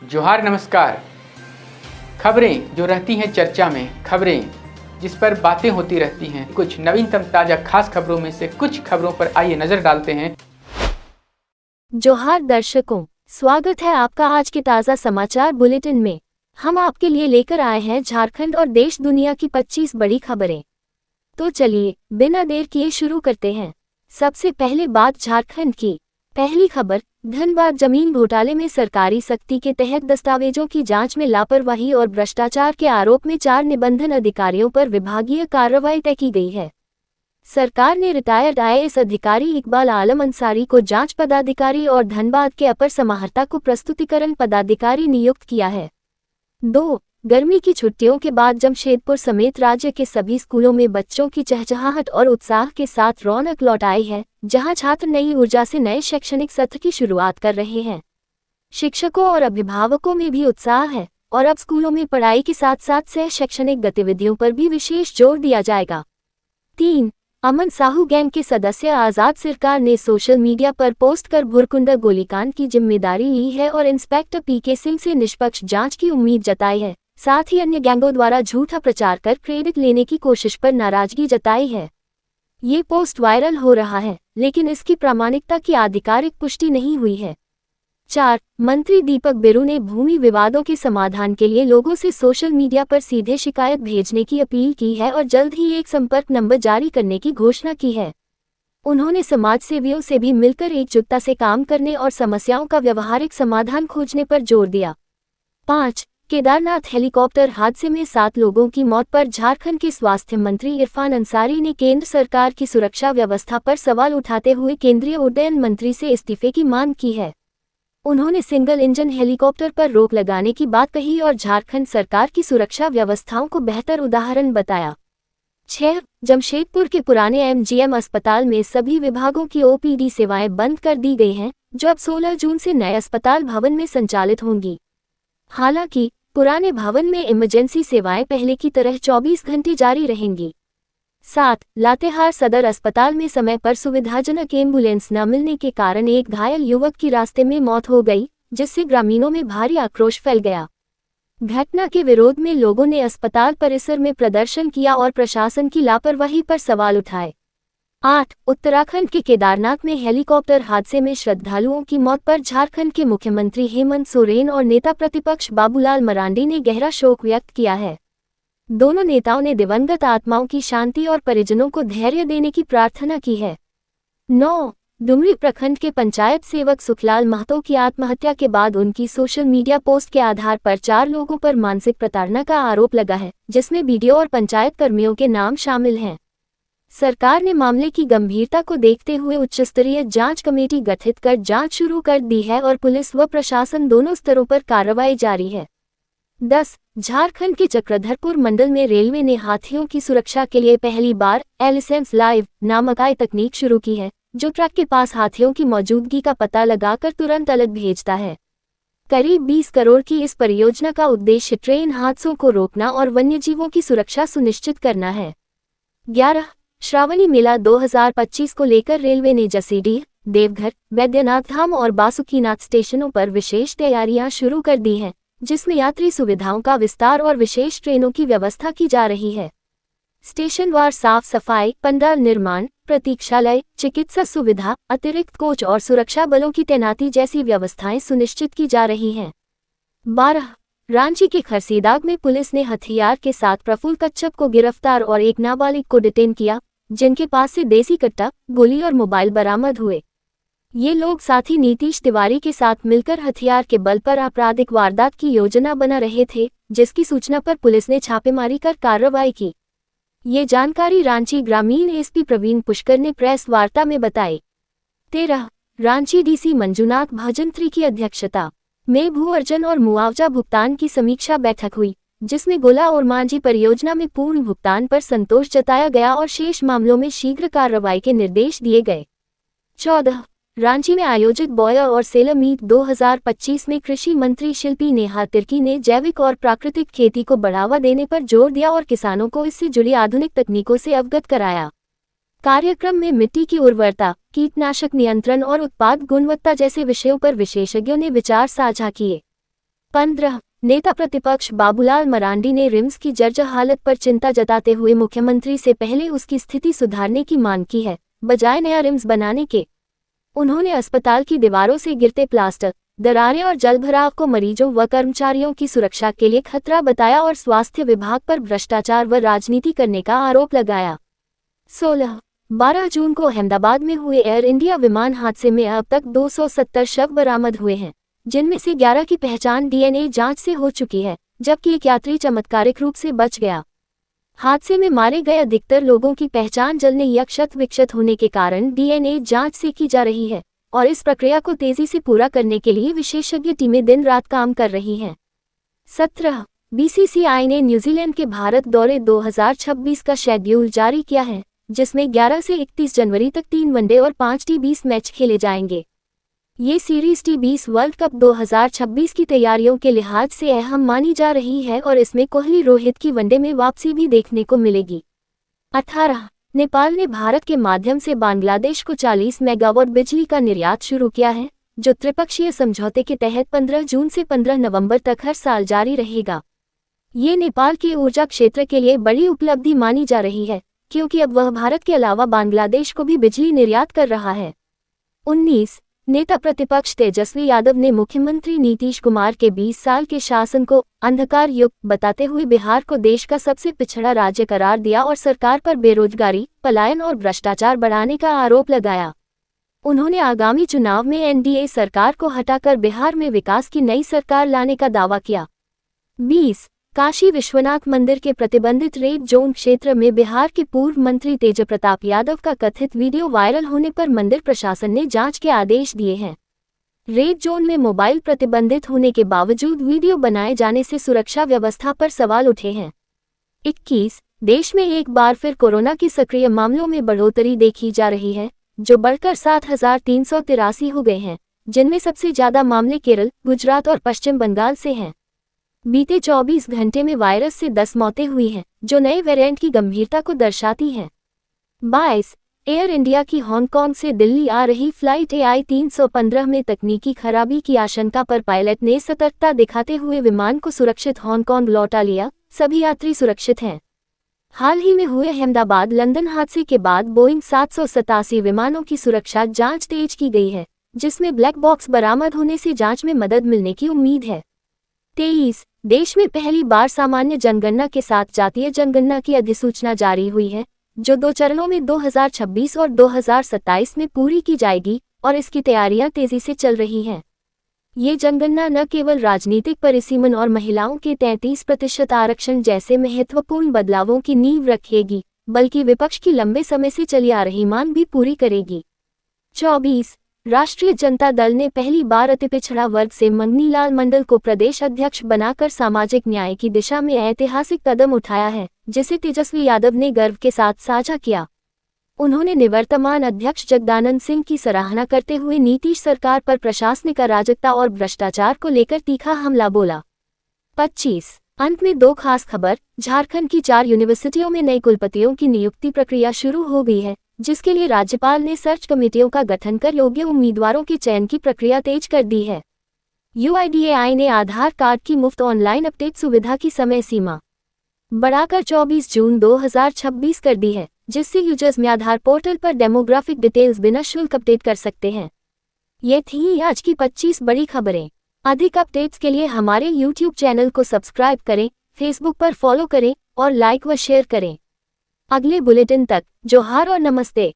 जोहार नमस्कार। खबरें जो रहती हैं चर्चा में, खबरें जिस पर बातें होती रहती हैं, कुछ नवीनतम ताजा खास खबरों में से कुछ खबरों पर आइए नजर डालते हैं। जोहार दर्शकों, स्वागत है आपका आज के ताज़ा समाचार बुलेटिन में। हम आपके लिए लेकर आए हैं झारखंड और देश दुनिया की 25 बड़ी खबरें। तो चलिए बिना देर किए शुरू करते हैं। सबसे पहले बात झारखंड की। पहली खबर, धनबाद जमीन घोटाले में सरकारी सख्ती के तहत दस्तावेजों की जांच में लापरवाही और भ्रष्टाचार के आरोप में 4 निबंधन अधिकारियों पर विभागीय कार्रवाई तय की गई है। सरकार ने रिटायर्ड आईएएस अधिकारी इकबाल आलम अंसारी को जांच पदाधिकारी और धनबाद के अपर समाहर्ता को प्रस्तुतिकरण पदाधिकारी नियुक्त किया है। 2. गर्मी की छुट्टियों के बाद जमशेदपुर समेत राज्य के सभी स्कूलों में बच्चों की चहचहाहट और उत्साह के साथ रौनक लौट आई है, जहां छात्र नई ऊर्जा से नए शैक्षणिक सत्र की शुरुआत कर रहे हैं। शिक्षकों और अभिभावकों में भी उत्साह है और अब स्कूलों में पढ़ाई के साथ साथ सह शैक्षणिक गतिविधियों पर भी विशेष जोर दिया जाएगा। 3. अमन साहू गैंग के सदस्य आजाद सरकार ने सोशल मीडिया पर पोस्ट कर भुरकुंडा गोलीकांड की जिम्मेदारी ली है और इंस्पेक्टर पीके सिंह से निष्पक्ष जांच की उम्मीद जताई है। साथ ही अन्य गैंगों द्वारा झूठा प्रचार कर क्रेडिट लेने की कोशिश पर नाराजगी जताई है। ये पोस्ट वायरल हो रहा है, लेकिन इसकी प्रामाणिकता की आधिकारिक पुष्टि नहीं हुई है। 4. मंत्री दीपक बिरू ने भूमि विवादों के समाधान के लिए लोगों से सोशल मीडिया पर सीधे शिकायत भेजने की अपील की है और जल्द ही एक संपर्क नंबर जारी करने की घोषणा की है। उन्होंने समाज सेवियों से भी मिलकर एकजुटता से काम करने और समस्याओं का व्यावहारिक समाधान खोजने पर जोर दिया। 5. केदारनाथ हेलीकॉप्टर हादसे में 7 लोगों की मौत पर झारखंड के स्वास्थ्य मंत्री इरफान अंसारी ने केंद्र सरकार की सुरक्षा व्यवस्था पर सवाल उठाते हुए केंद्रीय उड्डयन मंत्री से इस्तीफे की मांग की है। उन्होंने सिंगल इंजन हेलीकॉप्टर पर रोक लगाने की बात कही और झारखंड सरकार की सुरक्षा व्यवस्थाओं को बेहतर उदाहरण बताया। 6. जमशेदपुर के पुराने एमजीएम अस्पताल में सभी विभागों की ओपीडी सेवाएं बंद कर दी गई हैं, जो अब 16 जून से नए अस्पताल भवन में संचालित होंगी। हालांकि पुराने भवन में इमरजेंसी सेवाएं पहले की तरह 24 घंटे जारी रहेंगी। 7. लातेहार सदर अस्पताल में समय पर सुविधाजनक एम्बुलेंस न मिलने के कारण एक घायल युवक की रास्ते में मौत हो गई, जिससे ग्रामीणों में भारी आक्रोश फैल गया। घटना के विरोध में लोगों ने अस्पताल परिसर में प्रदर्शन किया और प्रशासन की लापरवाही पर सवाल उठाए। 8. उत्तराखंड के केदारनाथ में हेलीकॉप्टर हादसे में श्रद्धालुओं की मौत पर झारखंड के मुख्यमंत्री हेमंत सोरेन और नेता प्रतिपक्ष बाबूलाल मरांडी ने गहरा शोक व्यक्त किया है। दोनों नेताओं ने दिवंगत आत्माओं की शांति और परिजनों को धैर्य देने की प्रार्थना की है। 9. डुमरी प्रखंड के पंचायत सेवक सुखलाल महतो की आत्महत्या के बाद उनकी सोशल मीडिया पोस्ट के आधार पर 4 लोगों पर मानसिक प्रताड़ना का आरोप लगा है, जिसमें बीडीओ और पंचायत कर्मियों के नाम शामिल हैं। सरकार ने मामले की गंभीरता को देखते हुए उच्चस्तरीय जांच कमेटी गठित कर जांच शुरू कर दी है और पुलिस व प्रशासन दोनों स्तरों पर कार्रवाई जारी है। 10. झारखंड के चक्रधरपुर मंडल में रेलवे ने हाथियों की सुरक्षा के लिए पहली बार एलिसेंस लाइव नामक आई तकनीक शुरू की है, जो ट्रक के पास हाथियों की मौजूदगी का पता लगाकर तुरंत अलर्ट भेजता है। करीब 20 करोड़ की इस परियोजना का उद्देश्य ट्रेन हादसों को रोकना और वन्यजीवों की सुरक्षा सुनिश्चित करना है। 11. श्रावणी मेला 2025 को लेकर रेलवे ने जसीडीह, देवघर, बैद्यनाथ धाम और बासुकीनाथ स्टेशनों पर विशेष तैयारियां शुरू कर दी हैं, जिसमें यात्री सुविधाओं का विस्तार और विशेष ट्रेनों की व्यवस्था की जा रही है। स्टेशनवार साफ सफाई, पंडाल निर्माण, प्रतीक्षालय, चिकित्सा सुविधा, अतिरिक्त कोच और सुरक्षा बलों की तैनाती जैसी व्यवस्थाएं सुनिश्चित की जा रही हैं। 12. रांची के खरसीदाग में पुलिस ने हथियार के साथ प्रफुल्ल कच्छप को गिरफ्तार और एक नाबालिग को डिटेन किया, जिनके पास से देसी कट्टा, गोली और मोबाइल बरामद हुए। ये लोग साथी नीतीश तिवारी के साथ मिलकर हथियार के बल पर आपराधिक वारदात की योजना बना रहे थे, जिसकी सूचना पर पुलिस ने छापेमारी कर कार्रवाई की। ये जानकारी रांची ग्रामीण एसपी प्रवीण पुष्कर ने प्रेस वार्ता में बताई। 13. रांची डीसी मंजुनाथ भजंत्री की अध्यक्षता में भू अर्जन और मुआवजा भुगतान की समीक्षा बैठक हुई, जिसमें गोला और मांझी परियोजना में पूर्ण भुगतान पर संतोष जताया गया और शेष मामलों में शीघ्र कार्रवाई के निर्देश दिए गए। 14. रांची में आयोजित बॉयर और सेलर मीट 2025 में कृषि मंत्री शिल्पी नेहा तिर्की ने जैविक और प्राकृतिक खेती को बढ़ावा देने पर जोर दिया और किसानों को इससे जुड़ी आधुनिक तकनीकों से अवगत कराया। कार्यक्रम में मिट्टी की उर्वरता, कीटनाशक नियंत्रण और उत्पाद गुणवत्ता जैसे विषयों पर विशेषज्ञों ने विचार साझा किए। 15 नेता प्रतिपक्ष बाबूलाल मरांडी ने रिम्स की जर्जर हालत पर चिंता जताते हुए मुख्यमंत्री से पहले उसकी स्थिति सुधारने की मांग की है, बजाय नया रिम्स बनाने के। उन्होंने अस्पताल की दीवारों से गिरते प्लास्टर, दरारें और जलभराव को मरीजों व कर्मचारियों की सुरक्षा के लिए खतरा बताया और स्वास्थ्य विभाग पर भ्रष्टाचार व राजनीति करने का आरोप लगाया। 16-12 जून को अहमदाबाद में हुए एयर इंडिया विमान हादसे में अब तक 270 शव बरामद हुए हैं, जिनमें से 11 की पहचान डीएनए जांच से हो चुकी है, जबकि एक यात्री चमत्कारिक रूप से बच गया। हादसे में मारे गए अधिकतर लोगों की पहचान जलने या क्षत विक्षत होने के कारण डीएनए जांच से की जा रही है और इस प्रक्रिया को तेजी से पूरा करने के लिए विशेषज्ञ टीमें दिन रात काम कर रही हैं। 17 बीसीसीआई ने न्यूजीलैंड के भारत दौरे 2026 का शेड्यूल जारी किया है, जिसमें 11 से 31 जनवरी तक 3 वनडे और 5 टी20 मैच खेले जाएंगे। ये सीरीज टी20 वर्ल्ड कप 2026 की तैयारियों के लिहाज से अहम मानी जा रही है और इसमें कोहली रोहित की वनडे में वापसी भी देखने को मिलेगी। 18 नेपाल ने भारत के माध्यम से बांग्लादेश को 40 मेगावाट बिजली का निर्यात शुरू किया है, जो त्रिपक्षीय समझौते के तहत 15 जून से 15 नवंबर तक हर साल जारी रहेगा। ये नेपाल के ऊर्जा क्षेत्र के लिए बड़ी उपलब्धि मानी जा रही है, क्योंकि अब वह भारत के अलावा बांग्लादेश को भी बिजली निर्यात कर रहा है। 19 नेता प्रतिपक्ष तेजस्वी यादव ने मुख्यमंत्री नीतीश कुमार के 20 साल के शासन को अंधकार युक्त बताते हुए बिहार को देश का सबसे पिछड़ा राज्य करार दिया और सरकार पर बेरोजगारी, पलायन और भ्रष्टाचार बढ़ाने का आरोप लगाया। उन्होंने आगामी चुनाव में एनडीए सरकार को हटाकर बिहार में विकास की नई सरकार लाने का दावा किया। 20 काशी विश्वनाथ मंदिर के प्रतिबंधित रेड जोन क्षेत्र में बिहार के पूर्व मंत्री तेज प्रताप यादव का कथित वीडियो वायरल होने पर मंदिर प्रशासन ने जांच के आदेश दिए हैं। रेड जोन में मोबाइल प्रतिबंधित होने के बावजूद वीडियो बनाए जाने से सुरक्षा व्यवस्था पर सवाल उठे हैं। 21 देश में एक बार फिर कोरोना की सक्रिय मामलों में बढ़ोतरी देखी जा रही है, जो बढ़कर 7,383 हो गए हैं, जिनमें सबसे ज्यादा मामले केरल, गुजरात और पश्चिम बंगाल से हैं। बीते 24 घंटे में वायरस से 10 मौतें हुई हैं, जो नए वेरिएंट की गंभीरता को दर्शाती हैं। 22 एयर इंडिया की हांगकांग से दिल्ली आ रही फ्लाइट AI 315 में तकनीकी खराबी की आशंका पर पायलट ने सतर्कता दिखाते हुए विमान को सुरक्षित हांगकांग लौटा लिया। सभी यात्री सुरक्षित हैं। हाल ही में हुए अहमदाबाद लंदन हादसे के बाद बोइंग 787 विमानों की सुरक्षा जांच तेज की गई है, जिसमें ब्लैक बॉक्स बरामद होने से जांच में मदद मिलने की उम्मीद है। 23 देश में पहली बार सामान्य जनगणना के साथ जातीय जनगणना की अधिसूचना जारी हुई है, जो 2 चरणों में 2026 और 2027 में पूरी की जाएगी और इसकी तैयारियां तेजी से चल रही हैं। ये जनगणना न केवल राजनीतिक परिसीमन और महिलाओं के 33% आरक्षण जैसे महत्वपूर्ण बदलावों की नींव रखेगी, बल्कि विपक्ष की लंबे समय से चली आ रही मांग भी पूरी करेगी। 24 राष्ट्रीय जनता दल ने पहली बार अति पिछड़ा वर्ग से मंगनीलाल मंडल को प्रदेश अध्यक्ष बनाकर सामाजिक न्याय की दिशा में ऐतिहासिक कदम उठाया है, जिसे तेजस्वी यादव ने गर्व के साथ साझा किया। उन्होंने निवर्तमान अध्यक्ष जगदानंद सिंह की सराहना करते हुए नीतीश सरकार पर प्रशासनिक अराजकता और भ्रष्टाचार को लेकर तीखा हमला बोला। 25 अंत में 2 खास खबर। झारखंड की 4 यूनिवर्सिटियों में नए कुलपतियों की नियुक्ति प्रक्रिया शुरू हो गई है, जिसके लिए राज्यपाल ने सर्च कमेटियों का गठन कर योग्य उम्मीदवारों के चयन की प्रक्रिया तेज कर दी है। UIDAI ने आधार कार्ड की मुफ्त ऑनलाइन अपडेट सुविधा की समय सीमा बढ़ाकर 24 जून 2026 कर दी है, जिससे यूजर्स में आधार पोर्टल पर डेमोग्राफिक डिटेल्स बिना शुल्क अपडेट कर सकते हैं। ये थी आज की 25 बड़ी खबरें। अधिक अपडेट्स के लिए हमारे YouTube चैनल को सब्सक्राइब करें, फेसबुक पर फॉलो करें और लाइक व शेयर करें। अगले बुलेटिन तक जोहार और नमस्ते।